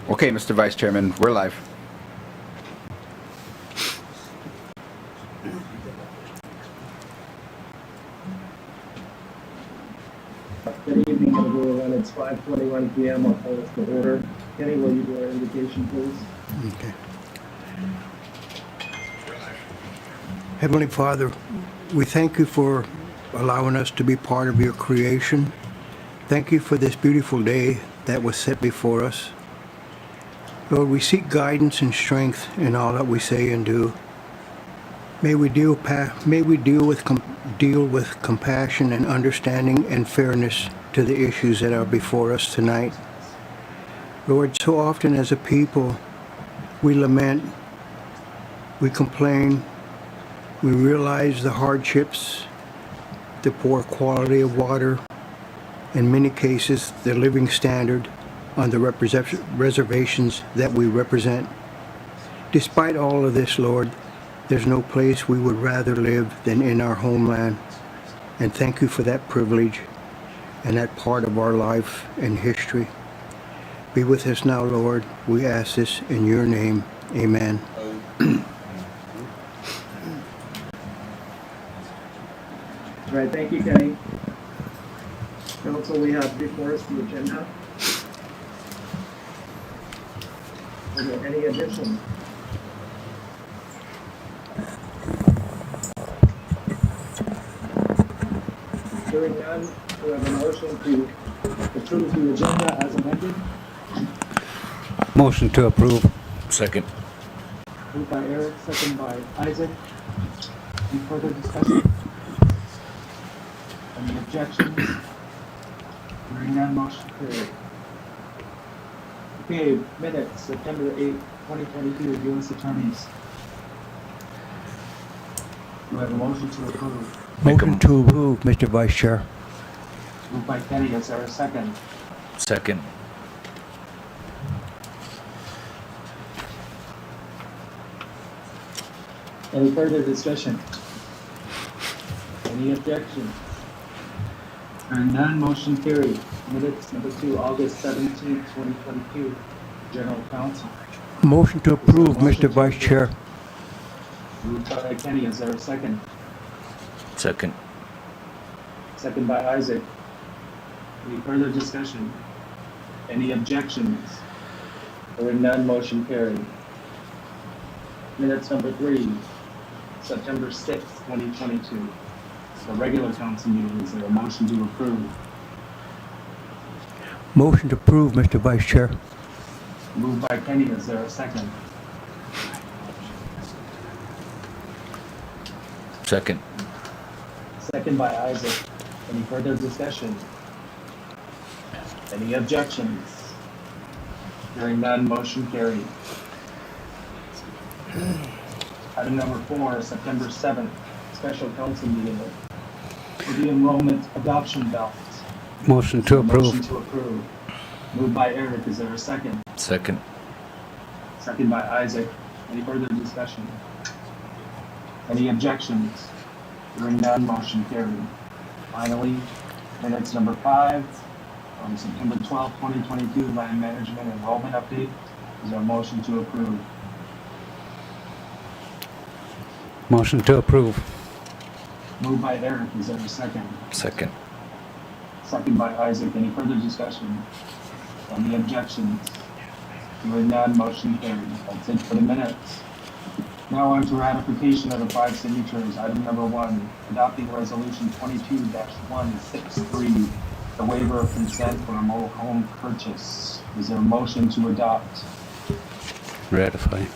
Okay, Mr. Vice Chairman, we're live. Good evening, everyone. It's 5:21 p.m. I'll call this to order. Kenny, will you do our invocation, please? Okay. Heavenly Father, we thank you for allowing us to be part of your creation. Thank you for this beautiful day that was set before us. Lord, we seek guidance and strength in all that we say and do. May we deal with compassion and understanding and fairness to the issues that are before us tonight. Lord, so often as a people, we lament, we complain, we realize the hardships, the poor quality of water, in many cases, the living standard on the reservations that we represent. Despite all of this, Lord, there's no place we would rather live than in our homeland. And thank you for that privilege and that part of our life and history. Be with us now, Lord. We ask this in your name. Amen. All right, thank you, Kenny. Council, we have before us the agenda. Are there any additions? Hearing none, we have a motion to approve the agenda as amended. Motion to approve. Second. Moved by Eric, second by Isaac. Any further discussion? Any objections? Hearing none, motion carried. Okay, minutes, September 8th, 2022, U.S. Attorneys. Do I have a motion to approve? Motion to approve, Mr. Vice Chair. Moved by Kenny, is there a second? Second. Any further discussion? Any objections? Hearing none, motion carried. Minutes number 2, August 17th, 2022, General Counsel. Motion to approve, Mr. Vice Chair. Moved by Kenny, is there a second? Second. Second by Isaac. Any further discussion? Any objections? Hearing none, motion carried. Minutes number 3, September 6th, 2022. The regular council meeting, is there a motion to approve? Motion to approve, Mr. Vice Chair. Moved by Kenny, is there a second? Second. Second by Isaac. Any further discussion? Any objections? Hearing none, motion carried. Item number 4, September 7th, special council meeting for the enrollment adoption ballots. Motion to approve. Motion to approve. Moved by Eric, is there a second? Second. Second by Isaac. Any further discussion? Any objections? Hearing none, motion carried. Finally, minutes number 5, on September 12th, 2022, land management enrollment update. Is there a motion to approve? Motion to approve. Moved by Eric, is there a second? Second. Second by Isaac. Any further discussion? Any objections? Hearing none, motion carried. That's it for the minutes. Now on to ratification of the 5 signatures. Item number 1, adopting resolution 22-163, the waiver of consent for a mobile home purchase. Is there a motion to adopt? Ratify.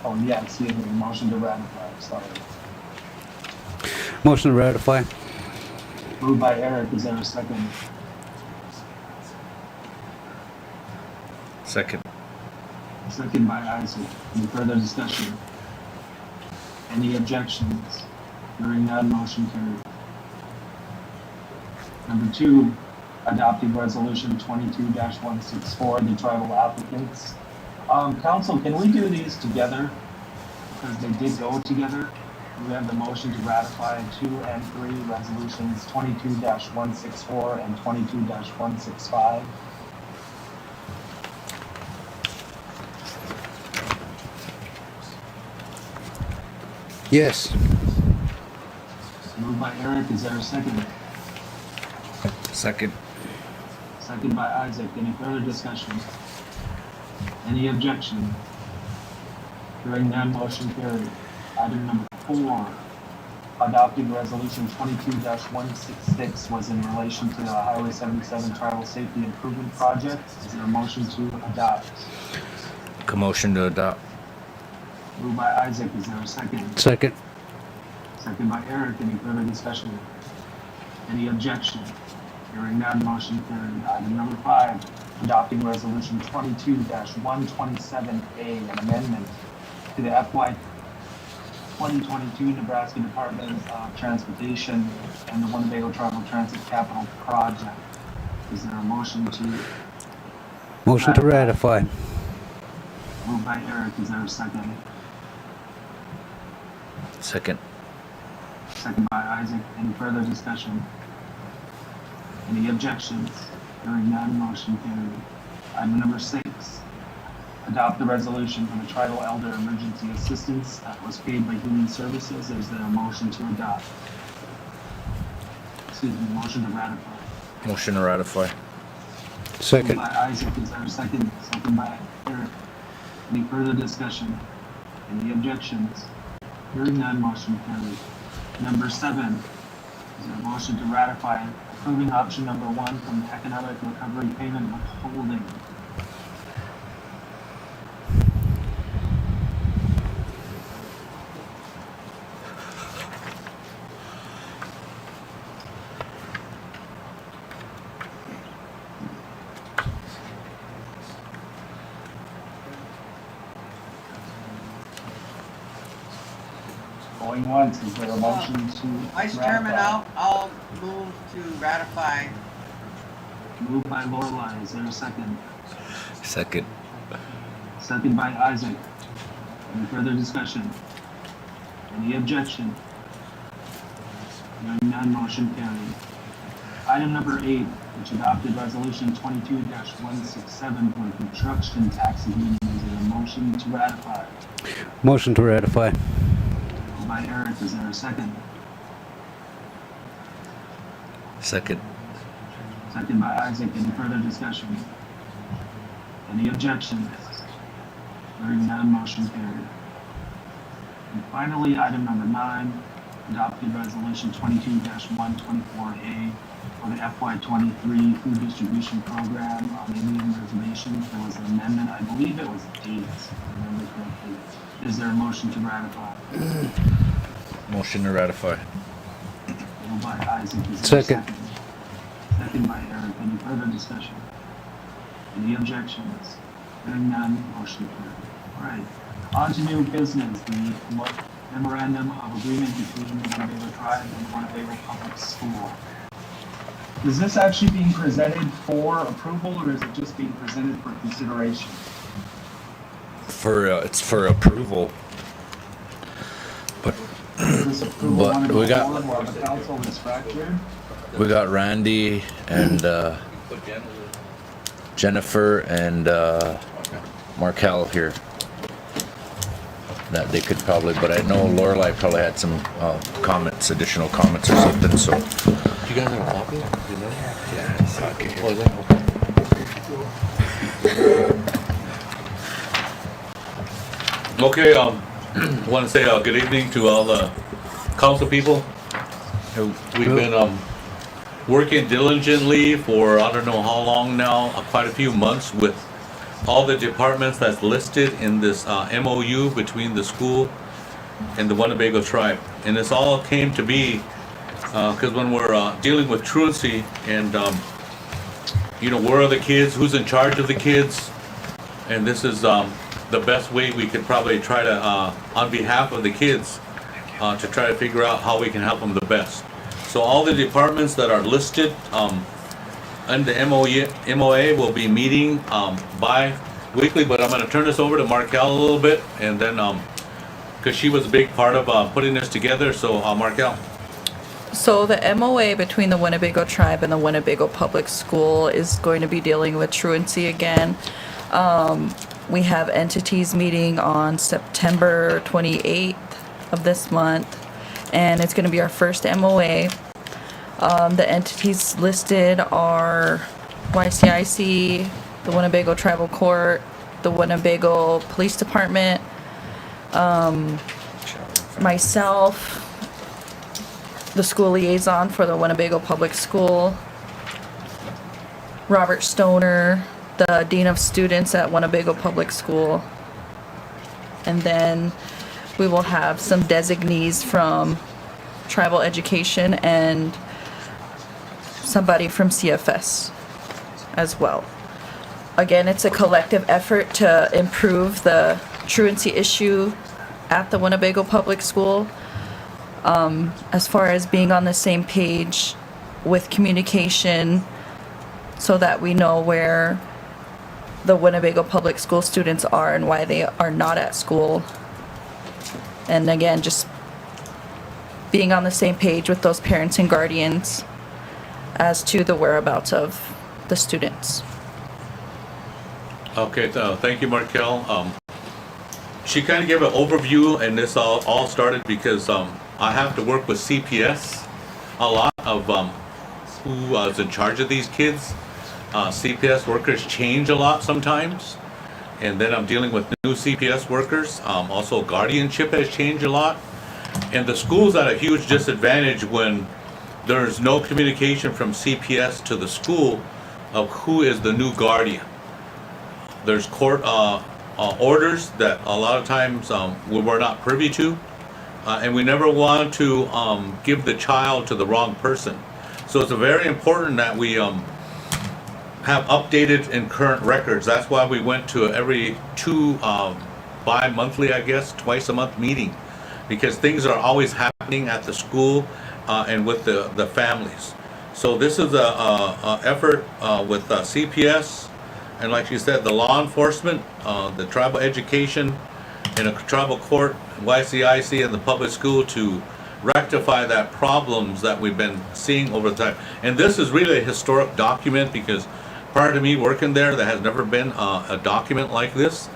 Oh, yeah, excuse me, motion to ratify, sorry. Motion to ratify. Moved by Eric, is there a second? Second. Second by Isaac. Any further discussion? Any objections? Hearing none, motion carried. Number 2, adopting resolution 22-164, the tribal applicants. Council, can we do these together? Because they did go together. We have the motion to ratify 2 and 3 resolutions, 22-164 and 22-165. Yes. Moved by Eric, is there a second? Second. Second by Isaac. Any further discussion? Any objection? Hearing none, motion carried. Item number 4, adopting resolution 22-166 was in relation to the Highway 77 Tribal Safety Improvement Project. Is there a motion to adopt? Motion to adopt. Moved by Isaac, is there a second? Second. Second by Eric. Any further discussion? Any objection? Hearing none, motion carried. Item number 5, adopting resolution 22-127A, an amendment to the FY 2022 Nebraska Department of Transportation and the Winnebago Tribal Transit Capital Project. Is there a motion to? Motion to ratify. Moved by Eric, is there a second? Second. Second by Isaac. Any further discussion? Any objections? Hearing none, motion carried. Item number 6, adopt the resolution for the Tribal Elder Emergency Assistance that was paid by Human Services. Is there a motion to adopt? Excuse me, motion to ratify. Motion to ratify. Second. Moved by Isaac, is there a second? Second by Eric. Any further discussion? Any objections? Hearing none, motion carried. Number 7, is there a motion to ratify approving option number 1 from the Economic Recovery Payment Withholding? Going once, is there a motion to Vice ratify? Chairman, I'll move to ratify. Moved by Lorelei, is there a second? Second. Second by Isaac. Any further discussion? Any objection? Hearing none, motion carried. Item number 8, which adopted resolution 22-167 for construction tax agreement. Is there a motion to ratify? Motion to ratify. Moved by Eric, is there a second? Second. Second by Isaac. Any further discussion? Any objections? Hearing none, motion carried. And finally, item number 9, adopted resolution 22-124A for the FY23 food distribution program on Indian reservations. There was an amendment, I believe it was 8, if I remember correctly. Is there a motion to ratify? Motion to ratify. Moved by Isaac. Is there a Second. Second by Eric. Any further discussion? Any objections? Hearing none, motion carried. All right. On to new business, the memorandum of agreement between the Winnebago Tribe and the Winnebago Public School. Is this actually being presented for approval, or is it just being presented for consideration? It's for approval. But Is this approval But wanted we got- before while the council is fractured? we got Randy and Jennifer and Markel here. That they could probably, but I know Lorelei probably had some comments, additional comments or something, so. You guys have a copy? Yeah, okay. Oh, is that okay? Okay, want to say good evening to all the council people. We've been working diligently for I don't know how long now, quite a few months with all the departments that's listed in this MOU between the school and the Winnebago tribe. And this all came to be because when we're dealing with truancy and you know, where are the kids, who's in charge of the kids, and this is the best way we could probably try to, on behalf of the kids, to try to figure out how we can help them the best. So all the departments that are listed and the MOA will be meeting bi-weekly, but I'm going to turn this over to Markel a little bit, and then, because she was a big part of putting this together, so Markel. So the MOA between the Winnebago Tribe and the Winnebago Public School is going to be dealing with truancy again. We have entities meeting on September 28th of this month, and it's going to be our first MOA. The entities listed are YCIC, the Winnebago Tribal Court, the Winnebago Police Department, myself, the school liaison for the Winnebago Public School, Robert Stoner, the Dean of Students at Winnebago Public School, and then we will have some designees from Tribal Education and somebody from CFS as well. Again, it's a collective effort to improve the truancy issue at the Winnebago Public School, as far as being on the same page with communication so that we know where the Winnebago Public School students are and why they are not at school. And again, just being on the same page with those parents and guardians as to the whereabouts of the students. Okay, thank you, Markel. She kind of gave an overview, and this all started because I have to work with CPS a lot of who is in charge of these kids. CPS workers change a lot sometimes, and then I'm dealing with new CPS workers. Also, guardianship has changed a lot, and the school's at a huge disadvantage when there's no communication from CPS to the school of who is the new guardian. There's court orders that a lot of times we're not privy to, and we never want to give the child to the wrong person. So it's very important that we have updated and current records. That's why we went to every two bi-monthly, I guess, twice a month meeting, because things are always happening at the school and with the families. So this is a effort with CPS, and like you said, the law enforcement, the tribal education, and a tribal court, YCIC, and the public school to rectify that problems that we've been seeing over time. And this is really a historic document because prior to me working there has never been a document like this.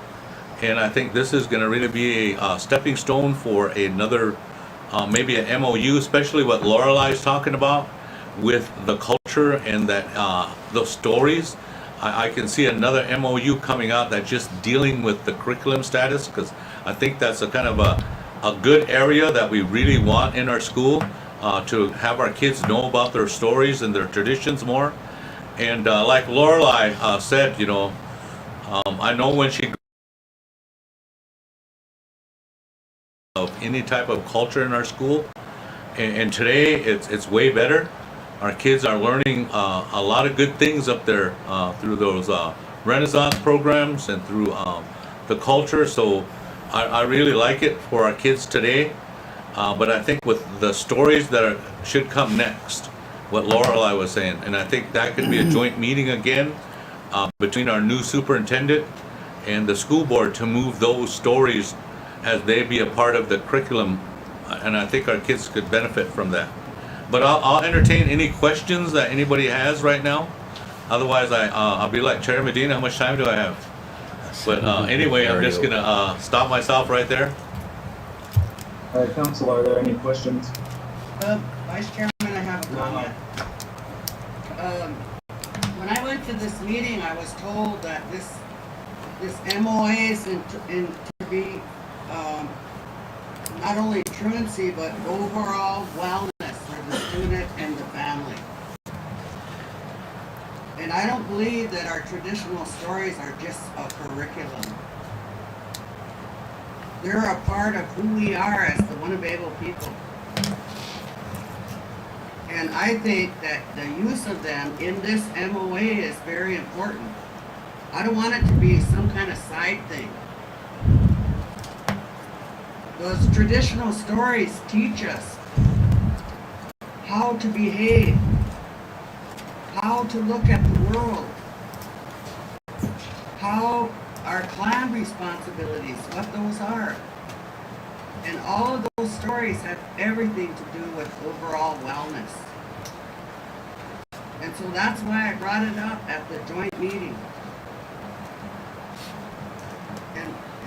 And I think this is going to really be a stepping stone for another, maybe an MOU, especially what Lorelai's talking about with the culture and that those stories. I can see another MOU coming out that's just dealing with the curriculum status, because I think that's a kind of a good area that we really want in our school, to have our kids know about their stories and their traditions more. And like Lorelai said, you know, I know when she of any type of culture in our school, and today it's way better. Our kids are learning a lot of good things up there through those Renaissance programs and through the culture. So I really like it for our kids today. But I think with the stories that should come next, what Lorelai was saying, and I think that could be a joint meeting again between our new superintendent and the school board to move those stories as they be a part of the curriculum. And I think our kids could benefit from that. But I'll entertain any questions that anybody has right now. Otherwise, I'll be like Chair Medina. How much time do I have? But anyway, I'm just gonna stop myself right there. All right, council, are there any questions? Vice Chairman, I have a comment. When I went to this meeting, I was told that this MOA is to be not only truancy, but overall wellness for the student and the family. And I don't believe that our traditional stories are just a curriculum. They're a part of who we are as the Winnebago people. And I think that the use of them in this MOA is very important. I don't want it to be some kind of side thing. Those traditional stories teach us how to behave, how to look at the world, how our clan responsibilities, what those are. And all of those stories have everything to do with overall wellness. And so that's why I brought it up at the joint meeting.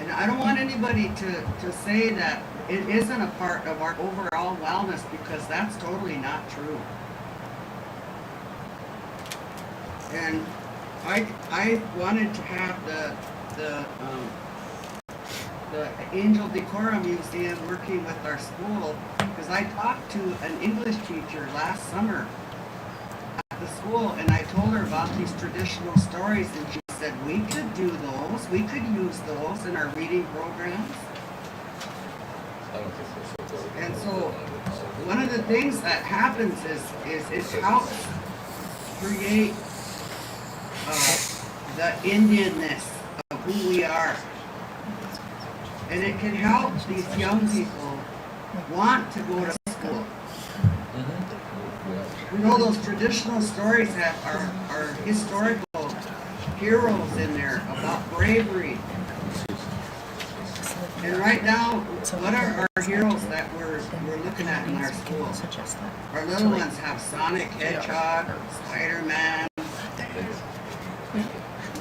And I don't want anybody to say that it isn't a part of our overall wellness, because that's totally not true. And I wanted to have the Angel Decorum Museum working with our school, because I talked to an English teacher last summer at the school, and I told her about these traditional stories, and she said, we could do those, we could use those in our reading programs. And so one of the things that happens is it helps create the Indianness of who we are. And it can help these young people want to go to school. You know, those traditional stories are historical heroes in there about bravery. And right now, what are our heroes that we're looking at in our school? Our little ones have Sonic Hedgehog, Spider-Man.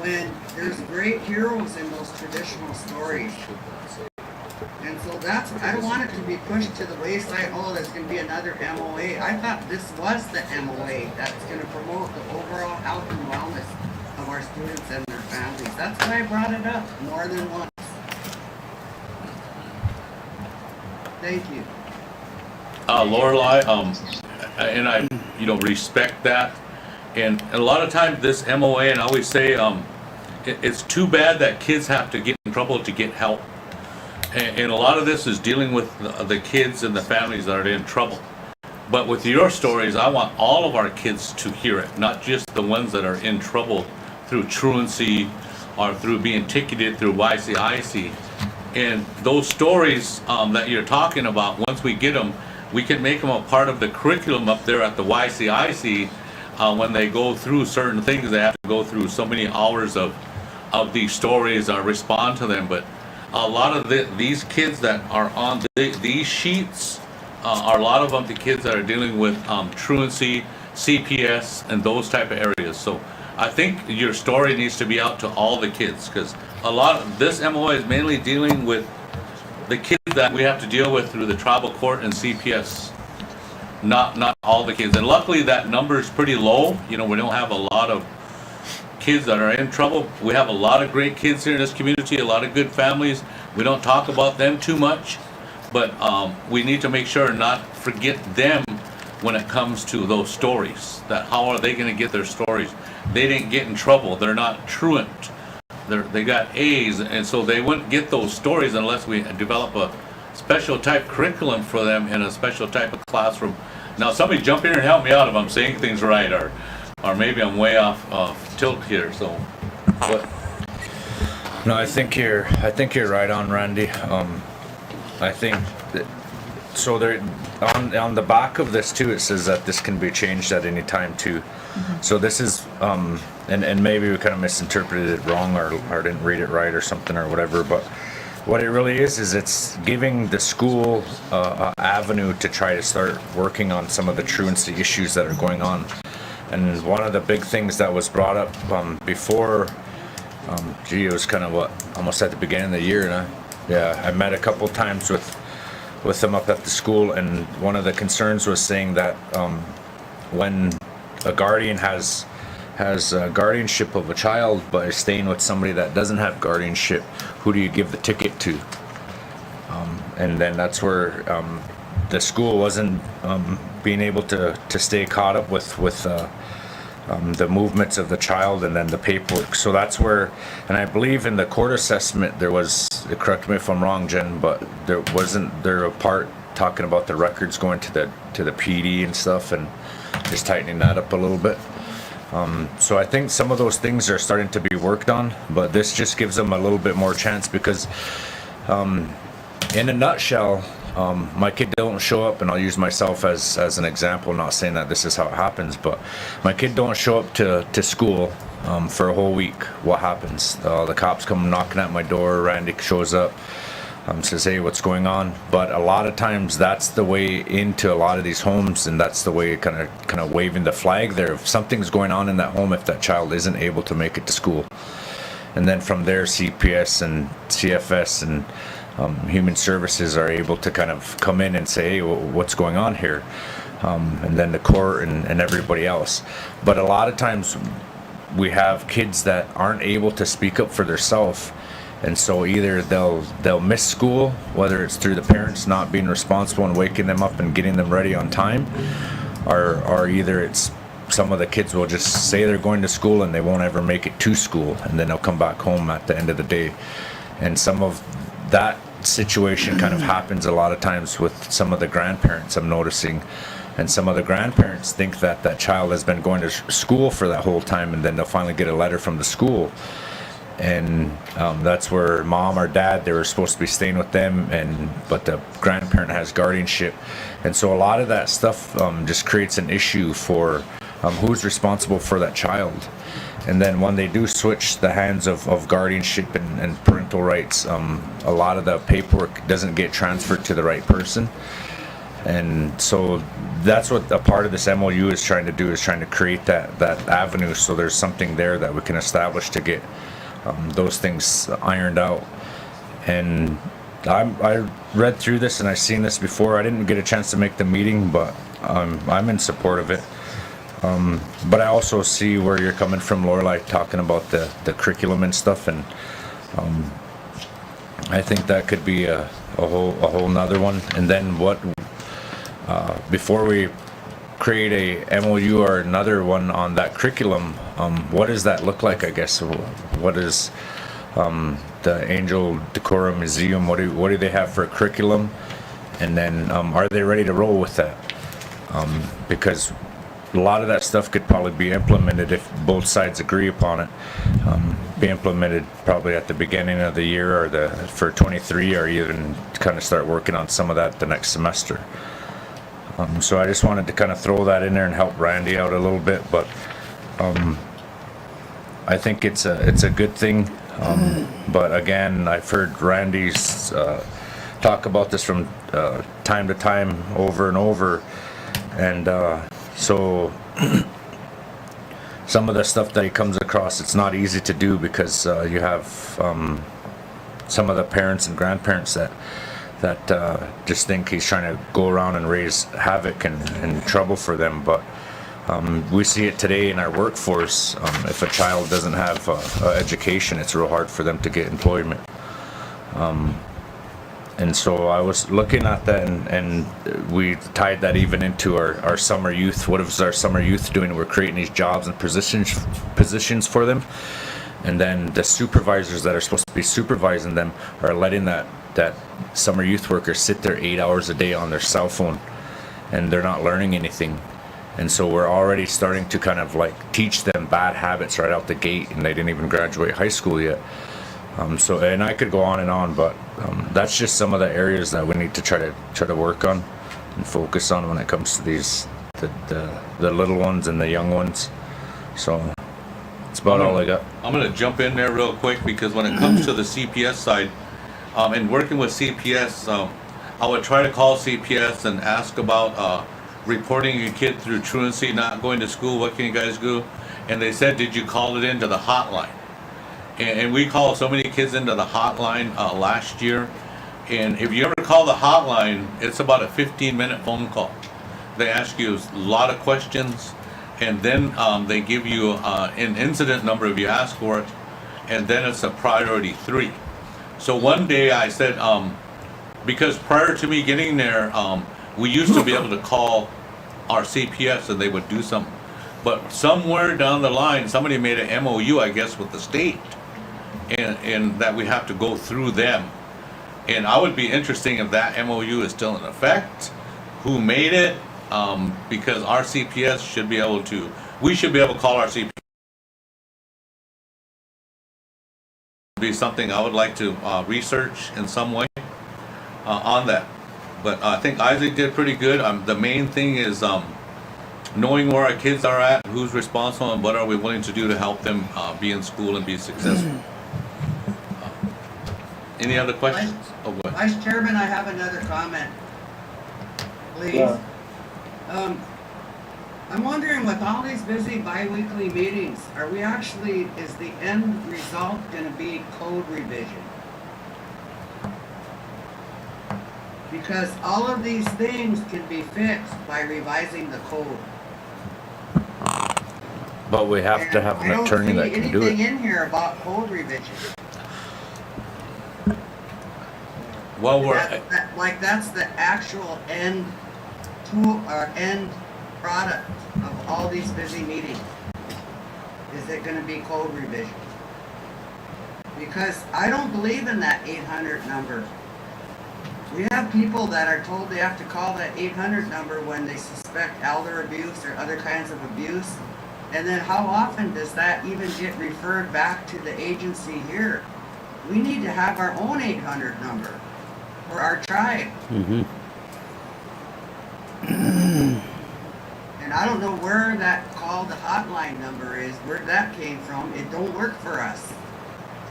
When there's great heroes in those traditional stories. And so I don't want it to be pushed to the wayside. Oh, there's going to be another MOA. I thought this was the MOA that's going to promote the overall health and wellness of our students and their families. That's why I brought it up more than once. Thank you. Lorelei, and I, respect that. And a lot of times this MOA, and I always say, it's too bad that kids have to get in trouble to get help. And a lot of this is dealing with the kids and the families that are in trouble. But with your stories, I want all of our kids to hear it, not just the ones that are in trouble through truancy or through being ticketed through YCIC. And those stories that you're talking about, once we get them, we can make them a part of the curriculum up there at the YCIC. When they go through certain things, they have to go through so many hours of these stories or respond to them. But a lot of these kids that are on these sheets are a lot of them the kids that are dealing with truancy, CPS, and those type of areas. So I think your story needs to be out to all the kids, because a lot of this MOA is mainly dealing with the kids that we have to deal with through the tribal court and CPS. Not all the kids, and luckily that number is pretty low. We don't have a lot of kids that are in trouble. We have a lot of great kids here in this community, a lot of good families. We don't talk about them too much, but we need to make sure not forget them when it comes to those stories. That how are they going to get their stories? They didn't get in trouble. They're not truant. They got A's, and so they wouldn't get those stories unless we develop a special type curriculum for them in a special type of classroom. Now, somebody jump in and help me out if I'm saying things right, or maybe I'm way off tilt here. So, but No, I think you're right on, Randy. I think that, so there on the back of this too, it says that this can be changed at any time too. So this is and maybe we kind of misinterpreted it wrong or didn't read it right or something or whatever, but what it really is it's giving the school an avenue to try to start working on some of the truancy issues that are going on. And one of the big things that was brought up before, it was kind of almost at the beginning of the year, and I met a couple times with them up at the school, and one of the concerns was saying that when a guardian has guardianship of a child but is staying with somebody that doesn't have guardianship, who do you give the ticket to? And then that's where the school wasn't being able to stay caught up with the movements of the child and then the paperwork. So that's where, and I believe in the court assessment there was, correct me if I'm wrong, Jen, but wasn't there a part talking about the records going to the PD and stuff, and just tightening that up a little bit. So I think some of those things are starting to be worked on, but this just gives them a little bit more chance because in a nutshell, my kid don't show up, and I'll use myself as an example, not saying that this is how it happens, but my kid don't show up to school for a whole week. What happens? The cops come knocking at my door, Randy shows up, says, hey, what's going on? But a lot of times that's the way into a lot of these homes, and that's the way kind of waving the flag there. If something's going on in that home, if that child isn't able to make it to school. And then from there, CPS and CFS and human services are able to kind of come in and say, hey, what's going on here? And then the court and everybody else. But a lot of times we have kids that aren't able to speak up for themselves. And so either they'll miss school, whether it's through the parents not being responsible and waking them up and getting them ready on time, or either it's some of the kids will just say they're going to school and they won't ever make it to school, and then they'll come back home at the end of the day. And some of that situation kind of happens a lot of times with some of the grandparents, I'm noticing. And some of the grandparents think that that child has been going to school for that whole time, and then they'll finally get a letter from the school. And that's where mom or dad, they were supposed to be staying with them, but the grandparent has guardianship. And so a lot of that stuff just creates an issue for who's responsible for that child. And then when they do switch the hands of guardianship and parental rights, a lot of the paperwork doesn't get transferred to the right person. And so that's what a part of this MOU is trying to do, is trying to create that avenue, so there's something there that we can establish to get those things ironed out. And I read through this and I've seen this before. I didn't get a chance to make the meeting, but I'm in support of it. But I also see where you're coming from, Lorelei, talking about the curriculum and stuff, and I think that could be a whole nother one. And then before we create a MOU or another one on that curriculum, what does that look like, I guess? What is the Angel Decorum Museum, what do they have for a curriculum? And then are they ready to roll with that? Because a lot of that stuff could probably be implemented if both sides agree upon it. Be implemented probably at the beginning of the year, or for 23, or even kind of start working on some of that the next semester. So I just wanted to kind of throw that in there and help Randy out a little bit, but I think it's a good thing. But again, I've heard Randy's talk about this from time to time, over and over, and so some of the stuff that he comes across, it's not easy to do, because you have some of the parents and grandparents that just think he's trying to go around and raise havoc and trouble for them. But we see it today in our workforce. If a child doesn't have education, it's real hard for them to get employment. And so I was looking at that, and we tied that even into our summer youth. What is our summer youth doing? We're creating these jobs and positions for them. And then the supervisors that are supposed to be supervising them are letting that summer youth worker sit there 8 hours a day on their cell phone, and they're not learning anything. And so we're already starting to kind of like teach them bad habits right out the gate, and they didn't even graduate high school yet. And I could go on, but that's just some of the areas that we need to try to work on and focus on when it comes to these the little ones and the young ones. So that's about all I got. I'm gonna jump in there real quick, because when it comes to the CPS side, and working with CPS, I would try to call CPS and ask about reporting your kid through truancy, not going to school. What can you guys do? And they said, did you call it into the hotline? And we called so many kids into the hotline last year. And if you ever call the hotline, it's about a 15-minute phone call. They ask you a lot of questions, and then they give you an incident number if you ask for it, and then it's a priority 3. So one day I said, because prior to me getting there, we used to be able to call our CPS and they would do something. But somewhere down the line, somebody made an MOU, I guess, with the state, and that we have to go through them. And I would be interested if that MOU is still in effect, who made it, because our CPS should be able to, we should be able to call our CPS. Be something I would like to research in some way on that. But I think Isaac did pretty good. The main thing is knowing where our kids are at, who's responsible, and what are we willing to do to help them be in school and be successful. Any other questions? Vice Chairman, I have another comment. Please. Yeah. I'm wondering, with all these busy bi-weekly meetings, is the end result gonna be code revision? Because all of these things can be fixed by revising the code. But we have to And have an I attorney that can do don't see anything it. in here about code revision. Well, That's the actual end tool or end product of all these busy meetings. Is it gonna be code revision? Because I don't believe in that 800 number. We have people that are told they have to call that 800 number when they suspect elder abuse or other kinds of abuse. And then how often does that even get referred back to the agency here? We need to have our own 800 number for our tribe. Mm-hmm. And I don't know where that call the hotline number is, where that came from. It don't work for us.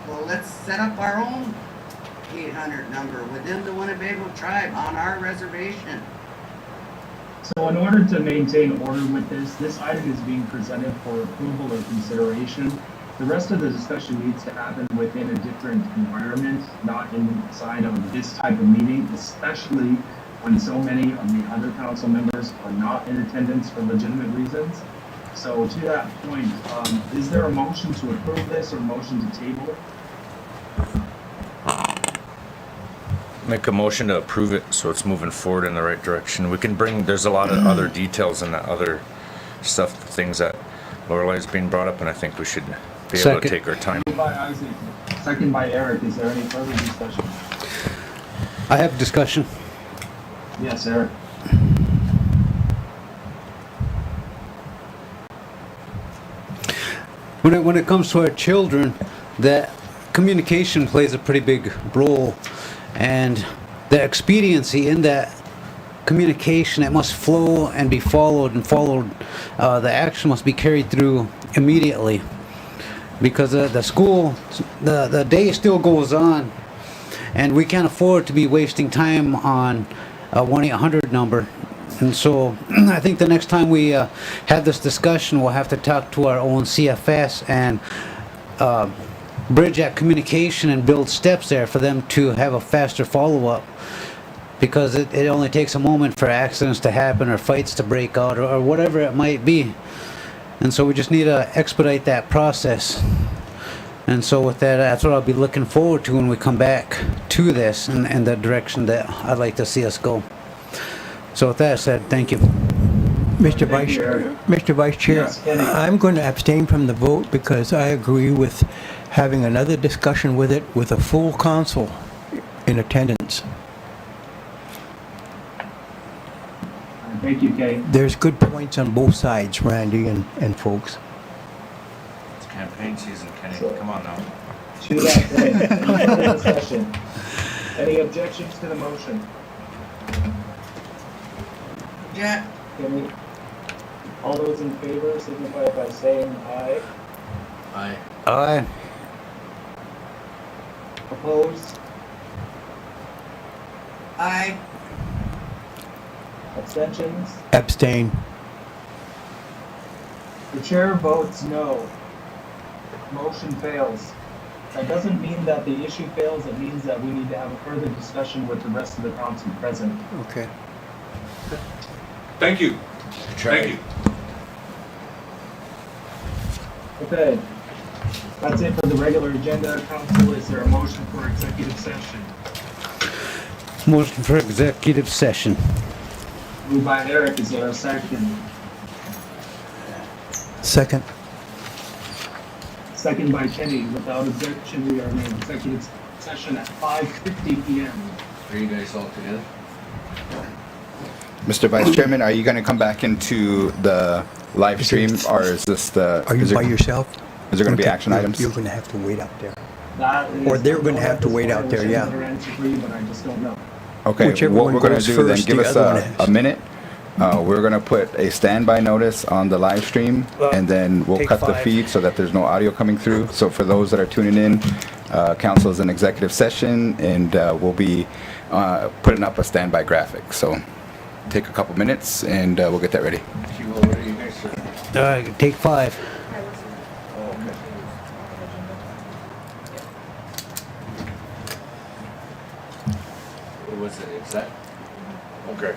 Well, let's set up our own 800 number within the Winnebago tribe on our reservation. So in order to maintain order with this item is being presented for approval or consideration. The rest of the discussion needs to happen within a different environment, not inside of this type of meeting, especially when so many of the other council members are not in attendance for legitimate reasons. So to that point, is there a motion to approve this or motion to table? Make a motion to approve it so it's moving forward in the right direction. We can bring, there's a lot of other details in that other stuff, things that Lorelai's being brought up, and I think we should be able to Second. take our time. Moved by Isaac, second by Eric. Is there any further discussion? I have discussion. Yes, Eric. When it comes to our children, that communication plays a pretty big role, and the expediency in that communication, it must flow and be followed, the action must be carried through immediately, because the school, the day still goes on, and we can't afford to be wasting time on a 1-800 number. And so I think the next time we have this discussion, we'll have to talk to our own CFS and bridge that communication and build steps there for them to have a faster follow-up. Because it only takes a moment for accidents to happen or fights to break out or whatever it might be. And so we just need to expedite that process. And so with that, that's what I'll be looking forward to when we come back to this and the direction that I'd like to see us go. So with that said, thank you. Mr. Thank you, Eric. Vice Chair, Yes, Kenny. I'm going to abstain from the vote because I agree with having another discussion with it with a full council in attendance. Thank you, Kay. There's good points on both sides, Randy and folks. It's campaign season, Kenny. So- Come on now. To that point, any further discussion? Any objections to the motion? Yeah, Can we, all those in favor signify by saying aye. I Aye. Opposed? I, Abstentions? Abstain. The chair votes no. Motion fails. That doesn't mean that the issue fails, it means that we need to have a further discussion with the rest of the council present. Okay. thank you. Thank you. Okay. That's it for the regular agenda. Council, is there a motion for executive session? Motion for executive session. Moved by Eric, is there a second? Second. Second by Kenny. Without objection, we are in executive session at 5:50 p.m. Are you guys all together? Mr. Vice Chairman, are you going to come back into the live stream, or is this the... Are you is by there- yourself? Is there going to be Okay, action you're- items? You're going to have to wait out there. That is- Or they're gonna have to wait out there, yeah. Another answer for you, but I just don't know. Okay, Whichever what one we're going goes to do then, first, give the us other one a has. minute. We're going to put a standby notice on the live stream, and then we'll take cut the 5. feed so that there's no audio coming through. So for those that are tuning in, council is in executive session, and we'll be putting up a standby graphic. So take a couple minutes, and we'll get that ready. Take 5. What was it, exact? Okay.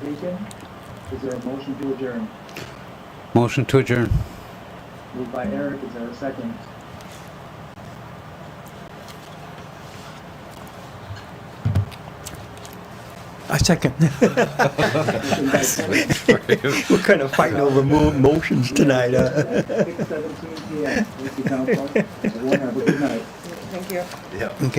taken. Is there a motion to adjourn? Motion to adjourn. Moved by Eric, is there a second? A second. Second by Kevin. We're kind of fighting over motions tonight. 6:17 PM. Thank you, council. Everyone have a good night. Thank you. Okay.